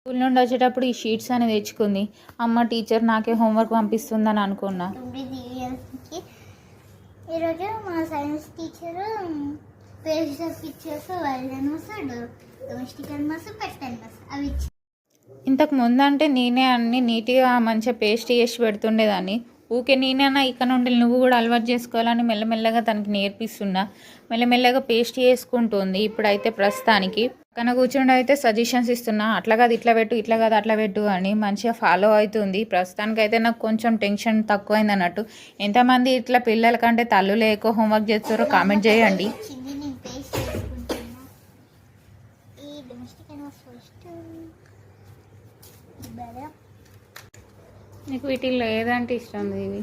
School నుండి వచ్చేటప్పుడు ఈ షీట్స్ అనేది తెచ్చుకుంది. అమ్మ టీచర్ నాకే హోంవర్క్ పంపిస్తుందని అనుకున్నా. ఈరోజు మా science teacher page of pictures wild animals domestic animals pet animals అవి ఇంతకు ముందు అంటే నేనే అన్ని నీట్గా మంచిగా పేస్ట్ చేసి పెడుతుండేదాన్ని. ఊకే నేనైనా ఇక్కడ నుండి నువ్వు కూడా అలవాటు చేసుకోవాలని మెల్లమెల్లగా తనకి నేర్పిస్తున్నా. మెల్లమెల్లగా పేస్ట్ చేసుకుంటుంది. ఇప్పుడైతే ప్రస్తుతానికి పక్కన కూర్చుండి అయితే సజెషన్స్ ఇస్తున్నా. అట్లా కాదు ఇట్లా పెట్టు, ఇట్లా కాదు అట్లా పెట్టు అని మంచిగా ఫాలో అవుతుంది. ప్రస్తుతానికైతే నాకు కొంచెం టెన్షన్ తక్కువైంది అన్నట్టు. ఎంతమంది ఇట్లా పిల్లల కంటే తల్లులే ఎక్కువ హోంవర్క్ చేస్తారో కామెంట్ చేయండి. నీకు వీటిల్లో ఏదంటే ఇష్టం ఇది?